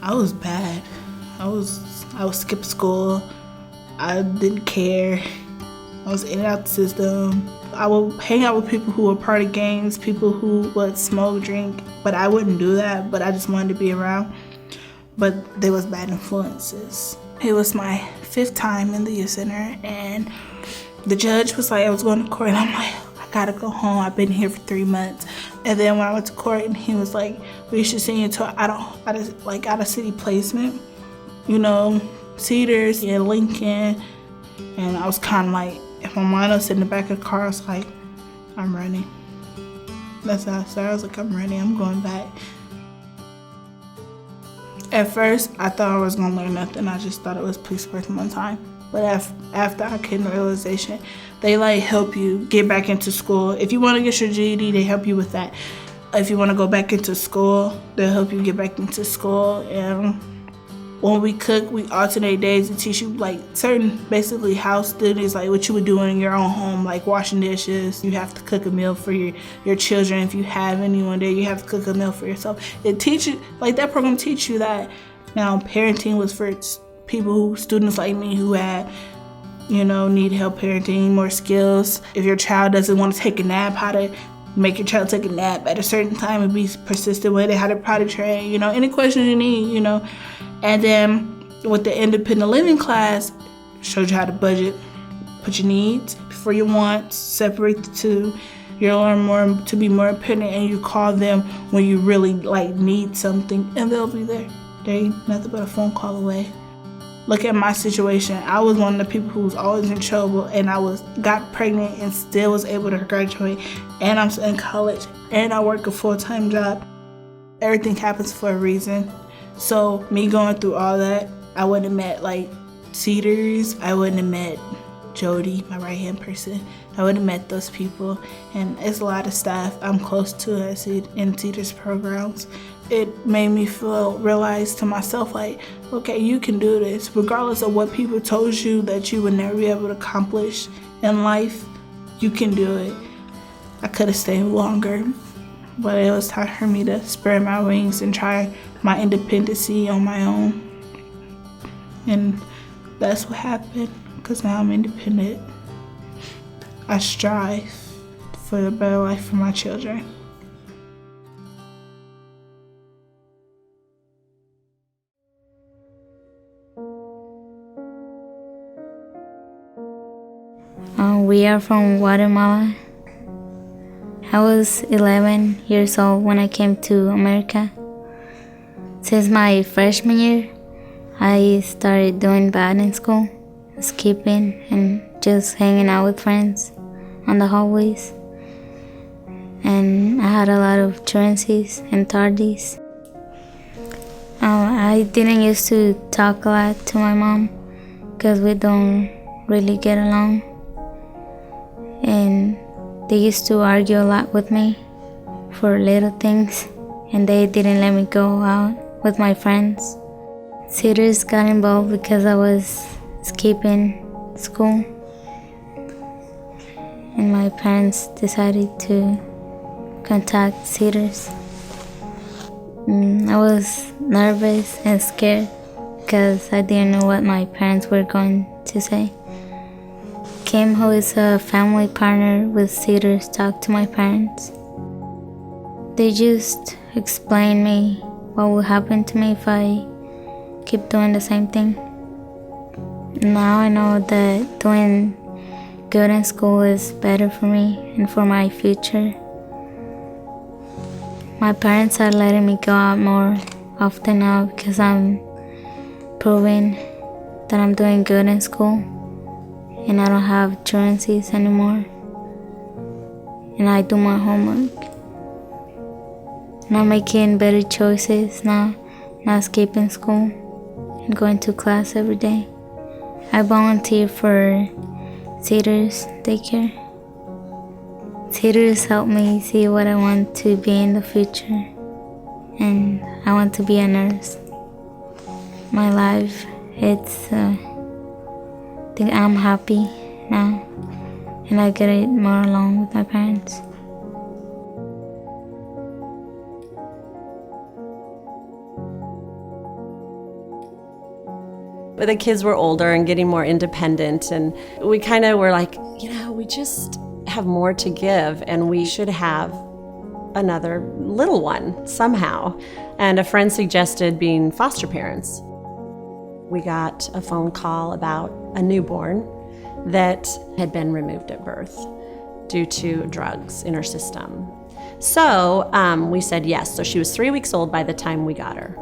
I was bad. I would skip school. I didn't care. I was in and out the system. I would hang out with people who were part of gangs, people who would smoke, drink, but I wouldn't do that, but I just wanted to be around. But there was bad influences. It was my 5th time in the youth center, and the judge was like, I was going to court, and I'm like, I gotta go home. I've been here for 3 months. And then when I went to court, and he was like, we should send you to out of city placement, CEDARS in Lincoln. And I was kind of like, if my mom was in the back of the car, I was like, I'm running. That's how I started. I was like, I'm running. I'm going back. At first, I thought I was going to learn nothing. I just thought it was police work one time. But after I came to realization, they help you get back into school. If you want to get your GED, they help you with that. If you want to go back into school, they'll help you get back into school. And when we cook, we alternate days to teach you certain basically house duties, like what you would do in your own home, like washing dishes. You have to cook a meal for your children. If you have anyone there, you have to cook a meal for yourself. It teaches, that program teach you that. Now, parenting was for students like me who had, need help parenting, more skills. If your child doesn't want to take a nap, how to make your child take a nap at a certain time and be persistent with it, how to potty train, any questions you need, And then with the independent living class, showed you how to budget, put your needs before your wants, separate the two. You'll learn more to be more independent, and you call them when you really need something, and they'll be there. They ain't nothing but a phone call away. Look at my situation. I was one of the people who was always in trouble, and I got pregnant and still was able to graduate, and I'm in college, and I work a full-time job. Everything happens for a reason. So me going through all that, I wouldn't have met CEDARS. I wouldn't have met Jody, my right-hand person. I wouldn't have met those people. And it's a lot of staff I'm close to in CEDARS programs. It made me realize to myself, okay, you can do this. Regardless of what people told you that you would never be able to accomplish in life, you can do it. I could have stayed longer, but it was time for me to spread my wings and try my independency on my own. And that's what happened, because now I'm independent. I strive for a better life for my children. We are from Guatemala. I was 11 years old when I came to America. Since my freshman year, I started doing bad in school, skipping and just hanging out with friends on the hallways. And I had a lot of truancies and tardies. I didn't used to talk a lot to my mom because we don't really get along. And they used to argue a lot with me for little things, and they didn't let me go out with my friends. CEDARS got involved because I was skipping school, and my parents decided to contact CEDARS. I was nervous and scared because I didn't know what my parents were going to say. Kim, who is a family partner with CEDARS, talked to my parents. They just explained me what would happen to me if I keep doing the same thing. Now I know that doing good in school is better for me and for my future. My parents are letting me go out more often now because I'm proving that I'm doing good in school. And I don't have truancies anymore. And I do my homework. And I'm making better choices now, not skipping school and going to class every day. I volunteer for CEDARS daycare. CEDARS helped me see what I want to be in the future. And I want to be a nurse. My life, I think I'm happy now, and I get it more along with my parents. The kids were older and getting more independent, and we kind of were like, we just have more to give, and we should have another little one somehow. And a friend suggested being foster parents. We got a phone call about a newborn that had been removed at birth due to drugs in her system. So we said yes. So she was 3 weeks old by the time we got her.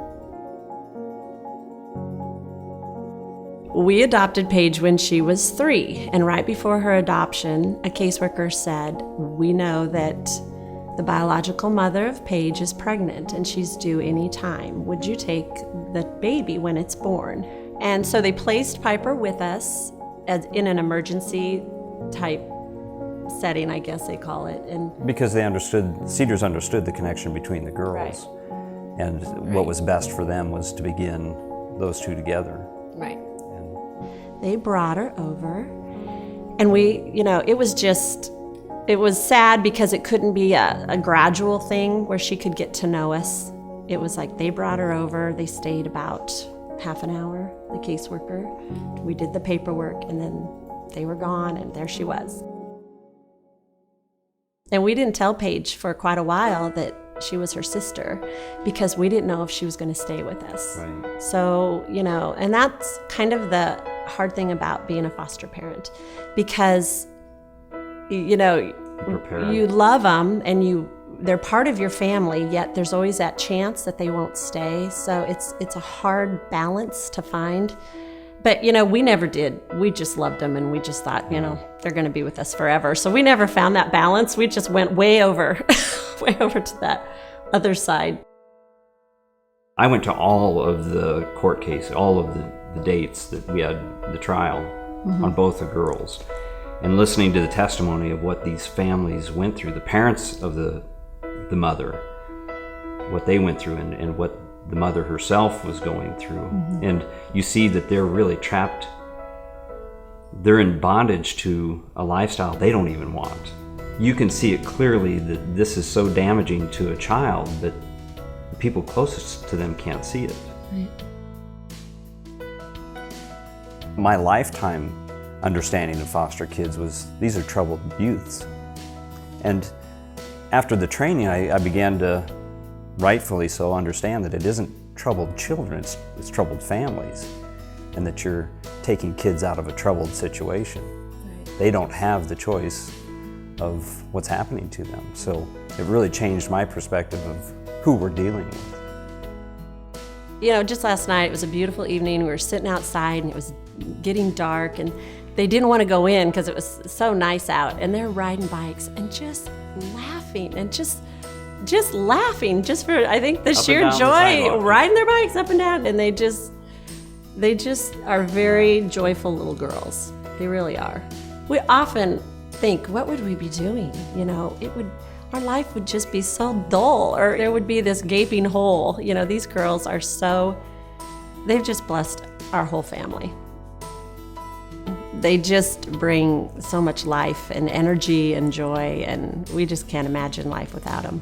We adopted Paige when she was 3, and right before her adoption, a caseworker said, "We know that the biological mother of Paige is pregnant and she's due any time. Would you take the baby when it's born?" And so they placed Piper with us as in an emergency type setting, I guess they call it. And because they understood, CEDARS understood the connection between the girls. Right. And what was best for them was to begin those two together. Right. They brought her over, and we, it was sad because it couldn't be a gradual thing where she could get to know us. It was like they brought her over, they stayed about half an hour, the caseworker. We did the paperwork, and then they were gone, and there she was. And we didn't tell Paige for quite a while that she was her sister because we didn't know if she was going to stay with us. Right. So, and that's kind of the hard thing about being a foster parent, because, you love them and they're part of your family, yet there's always that chance that they won't stay. So it's a hard balance to find. But, we never did. We just loved them, and we just thought, they're going to be with us forever. So we never found that balance. We just went way over to that other side. I went to all of the court cases, all of the dates that we had the trial on both the girls, and listening to the testimony of what these families went through, the parents of the mother, what they went through, and what the mother herself was going through. And you see that they're really trapped. They're in bondage to a lifestyle they don't even want. You can see it clearly that this is so damaging to a child that the people closest to them can't see it. Right. My lifetime understanding of foster kids was these are troubled youths. And after the training, I began to, rightfully so, understand that it isn't troubled children, it's troubled families, and that you're taking kids out of a troubled situation. Right. They don't have the choice of what's happening to them. So it really changed my perspective of who we're dealing with. Just last night, it was a beautiful evening. We were sitting outside, and it was getting dark, and they didn't want to go in because it was so nice out, and they're riding bikes and just laughing and just laughing just for, I think, the sheer joy, riding their bikes up and down, and they just are very joyful little girls. They really are. We often think, what would we be doing? Our life would just be so dull, or there would be this gaping hole. These girls they've just blessed our whole family. They just bring so much life and energy and joy, and we just can't imagine life without them.